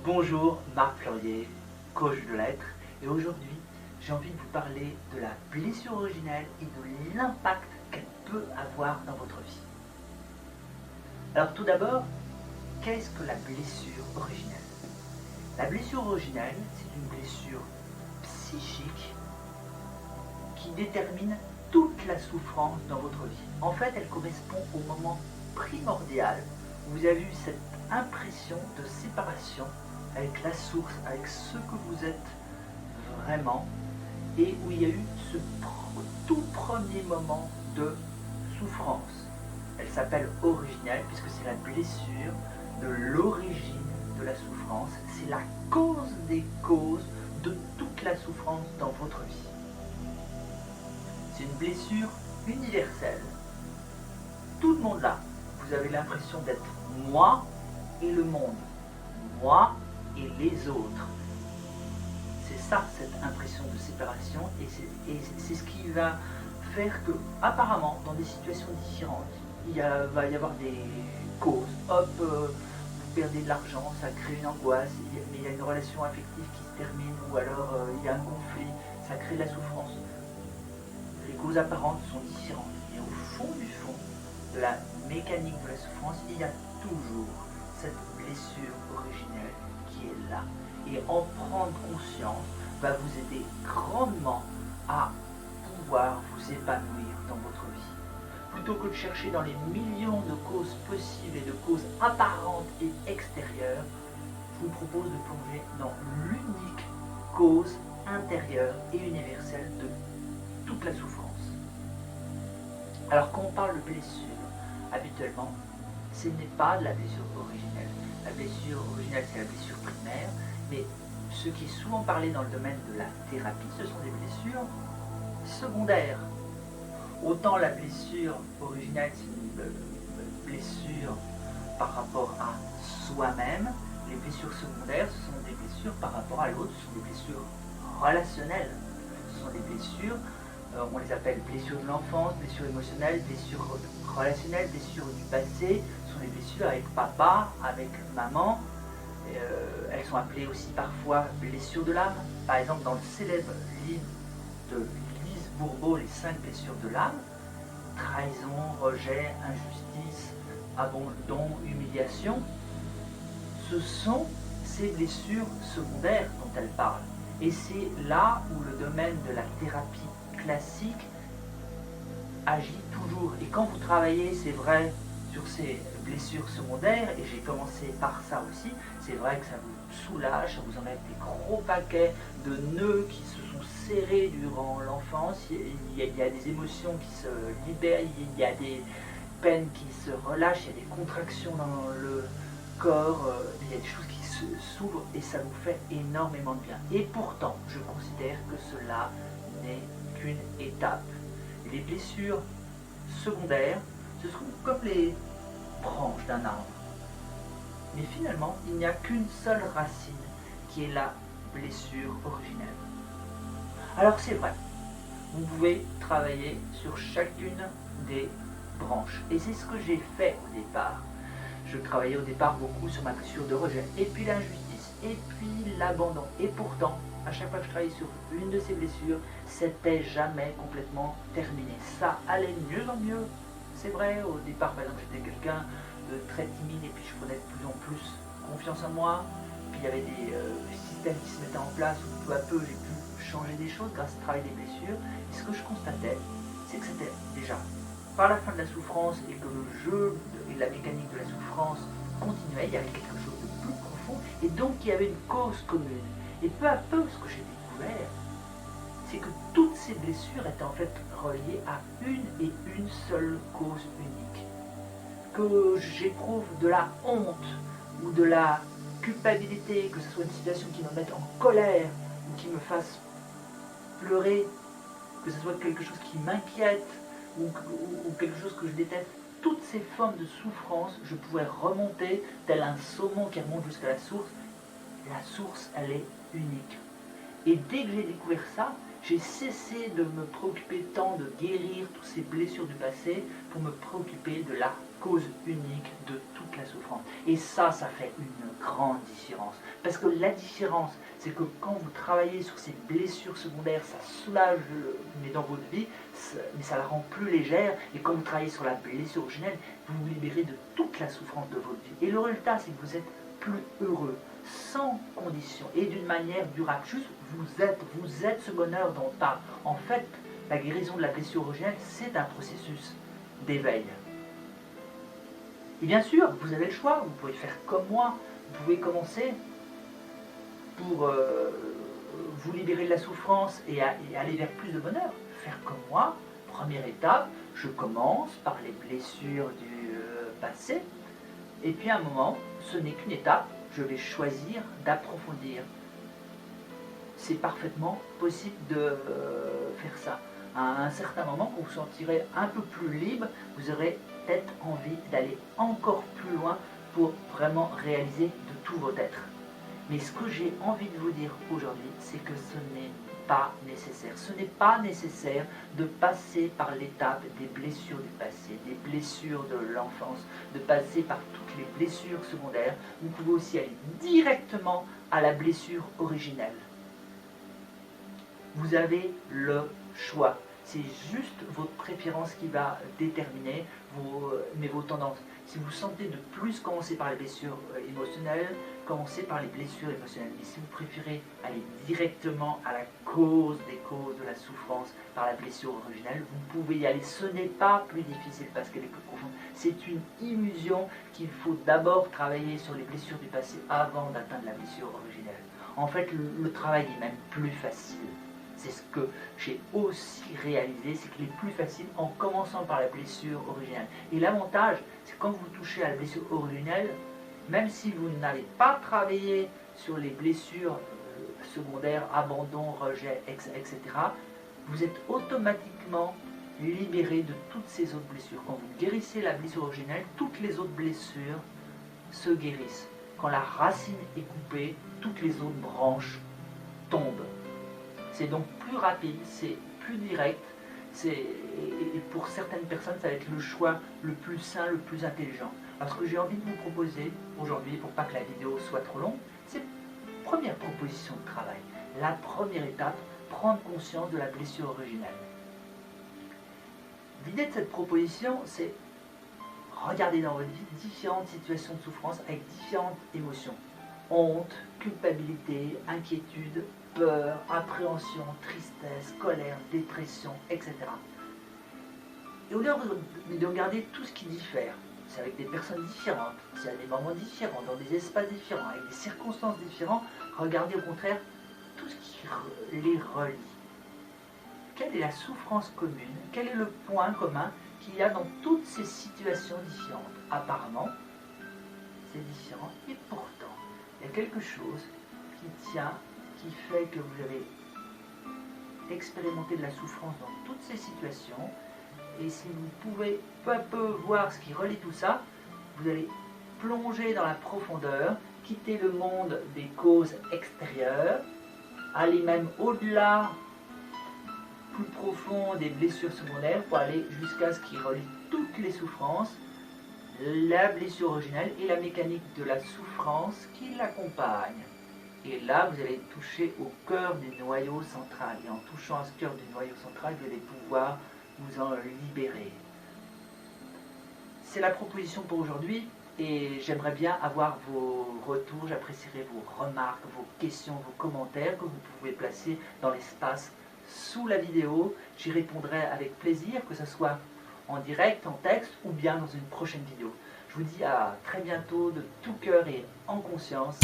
Bonjour, Marc Fleurier, coach de l'être, et aujourd'hui j'ai envie de vous parler de la blessure originelle et de l'impact qu'elle peut avoir dans votre vie. Alors tout d'abord, qu'est-ce que la blessure originelle? La blessure originelle, c'est une blessure psychique qui détermine toute la souffrance dans votre vie. En fait, elle correspond au moment primordial où vous avez eu cette impression de séparation avec la source, avec ce que vous êtes vraiment, et où il y a eu ce tout premier moment de souffrance. Elle s'appelle originelle puisque c'est la blessure de l'origine de la souffrance, c'est la cause des causes de toute la souffrance dans votre vie. C'est une blessure universelle. Tout le monde là, vous avez l'impression d'être moi et le monde, moi et les autres. C'est ça, cette impression de séparation, et c'est ce qui va faire que, apparemment, dans des situations différentes, va y avoir des causes. Hop, vous perdez de l'argent, ça crée une angoisse, mais il y a une relation affective qui se termine, ou alors il y a un conflit, ça crée de la souffrance. Les causes apparentes sont différentes. Et au fond du fond de la mécanique de la souffrance, il y a toujours cette blessure originelle qui est là. Et en prendre conscience va vous aider grandement à pouvoir vous épanouir dans votre vie. Plutôt que de chercher dans les millions de causes possibles et de causes apparentes et extérieures, je vous propose de plonger dans l'unique cause intérieure et universelle de toute la souffrance. Alors quand on parle de blessure, habituellement, ce n'est pas de la blessure originelle. La blessure originelle, c'est la blessure primaire, mais ce qui est souvent parlé dans le domaine de la thérapie, ce sont des blessures secondaires. Autant la blessure originelle, c'est une blessure par rapport à soi-même, les blessures secondaires, ce sont des blessures par rapport à l'autre, ce sont des blessures relationnelles. Ce sont des blessures, on les appelle blessures de l'enfance, blessures émotionnelles, blessures relationnelles, blessures du passé, ce sont des blessures avec papa, avec maman. Elles sont appelées aussi parfois blessures de l'âme. Par exemple, dans le célèbre livre de Lise Bourbeau, Les 5 blessures de l'âme, trahison, rejet, injustice, abandon, humiliation, ce sont ces blessures secondaires dont elle parle. Et c'est là où le domaine de la thérapie classique agit toujours. Et quand vous travaillez, c'est vrai, sur ces blessures secondaires, et j'ai commencé par ça aussi, c'est vrai que ça vous soulage, ça vous enlève des gros paquets de nœuds qui se sont serrés durant l'enfance, il y a des émotions qui se libèrent, il y a des peines qui se relâchent, il y a des contractions dans le corps, il y a des choses qui s'ouvrent et ça vous fait énormément de bien. Et pourtant, je considère que cela n'est qu'une étape. Les blessures secondaires, ce sont comme les branches d'un arbre. Mais finalement, il n'y a qu'une seule racine qui est la blessure originelle. Alors c'est vrai, vous pouvez travailler sur chacune des branches. Et c'est ce que j'ai fait au départ. Je travaillais au départ beaucoup sur ma blessure de rejet, et puis l'injustice, et puis l'abandon. Et pourtant, à chaque fois que je travaillais sur une de ces blessures, c'était jamais complètement terminé. Ça allait de mieux en mieux. C'est vrai, au départ, par exemple, j'étais quelqu'un de très timide, et puis je prenais de plus en plus confiance en moi. Puis il y avait des systèmes qui se mettaient en place où peu à peu j'ai pu changer des choses grâce au travail des blessures. Et ce que je constatais, c'est que c'était déjà par la fin de la souffrance et que le jeu et la mécanique de la souffrance continuait, il y avait quelque chose de plus profond et donc il y avait une cause commune. Et peu à peu, ce que j'ai découvert, c'est que toutes ces blessures étaient en fait reliées à une et une seule cause unique. Que j'éprouve de la honte ou de la culpabilité, que ce soit une situation qui me mette en colère ou qui me fasse pleurer, que ce soit quelque chose qui m'inquiète ou quelque chose que je déteste, toutes ces formes de souffrance, je pouvais remonter tel un saumon qui remonte jusqu'à la source. La source, elle est unique. Et dès que j'ai découvert ça, j'ai cessé de me préoccuper tant de guérir toutes ces blessures du passé pour me préoccuper de la cause unique de toute la souffrance. Et ça fait une grande différence. Parce que la différence, c'est que quand vous travaillez sur ces blessures secondaires, ça soulage, mais dans votre vie, mais ça la rend plus légère. Et quand vous travaillez sur la blessure originelle, vous vous libérez de toute la souffrance de votre vie. Et le résultat, c'est que vous êtes plus heureux, sans condition, et d'une manière durable. Juste, vous êtes ce bonheur dont on parle. En fait, la guérison de la blessure originelle, c'est un processus d'éveil. Et bien sûr, vous avez le choix, vous pouvez faire comme moi, vous pouvez commencer pour vous libérer de la souffrance et aller vers plus de bonheur. Faire comme moi, première étape, je commence par les blessures du passé, et puis à un moment, ce n'est qu'une étape, je vais choisir d'approfondir. C'est parfaitement possible de faire ça. À un certain moment, quand vous vous sentirez un peu plus libre, vous aurez peut-être envie d'aller encore plus loin pour vraiment réaliser de tout votre être. Mais ce que j'ai envie de vous dire aujourd'hui, c'est que ce n'est pas nécessaire. Ce n'est pas nécessaire de passer par l'étape des blessures du passé, des blessures de l'enfance, de passer par toutes les blessures secondaires. Vous pouvez aussi aller directement à la blessure originelle. Vous avez le choix. C'est juste votre préférence qui va déterminer vos tendances. Si vous sentez de plus commencer par les blessures émotionnelles, commencez par les blessures émotionnelles. Mais si vous préférez aller directement à la cause des causes de la souffrance par la blessure originelle, vous pouvez y aller. Ce n'est pas plus difficile parce qu'elle est plus profonde. C'est une illusion qu'il faut d'abord travailler sur les blessures du passé avant d'atteindre la blessure originelle. En fait, le travail est même plus facile. C'est ce que j'ai aussi réalisé, c'est qu'il est plus facile en commençant par la blessure originelle. Et l'avantage, c'est quand vous touchez à la blessure originelle, même si vous n'avez pas travaillé sur les blessures secondaires, abandon, rejet, etc., vous êtes automatiquement libéré de toutes ces autres blessures. Quand vous guérissez la blessure originelle, toutes les autres blessures se guérissent. Quand la racine est coupée, toutes les autres branches tombent. C'est donc plus rapide, c'est plus direct, et pour certaines personnes, ça va être le choix le plus sain, le plus intelligent. Alors ce que j'ai envie de vous proposer aujourd'hui, pour pas que la vidéo soit trop longue, c'est une première proposition de travail. La première étape, prendre conscience de la blessure originelle. L'idée de cette proposition, c'est regarder dans votre vie différentes situations de souffrance avec différentes émotions. Honte, culpabilité, inquiétude, peur, appréhension, tristesse, colère, dépression, etc. Et au lieu de regarder tout ce qui diffère, c'est avec des personnes différentes, c'est à des moments différents, dans des espaces différents, avec des circonstances différentes, regardez au contraire tout ce qui les relie. Quelle est la souffrance commune? Quel est le point commun qu'il y a dans toutes ces situations différentes? Apparemment, c'est différent, et pourtant, il y a quelque chose qui tient, qui fait que vous avez expérimenté de la souffrance dans toutes ces situations, et si vous pouvez peu à peu voir ce qui relie tout ça, vous allez plonger dans la profondeur, quitter le monde des causes extérieures, aller même au-delà, plus profond des blessures secondaires, pour aller jusqu'à ce qui relie toutes les souffrances, la blessure originelle et la mécanique de la souffrance qui l'accompagne. Et là, vous allez toucher au cœur du noyau central. Et en touchant à ce cœur du noyau central, vous allez pouvoir vous en libérer. C'est la proposition pour aujourd'hui. Et j'aimerais bien avoir vos retours. J'apprécierais vos remarques, vos questions, vos commentaires que vous pouvez placer dans l'espace sous la vidéo. J'y répondrai avec plaisir, que ce soit en direct, en texte ou bien dans une prochaine vidéo. Je vous dis à très bientôt de tout cœur et en conscience.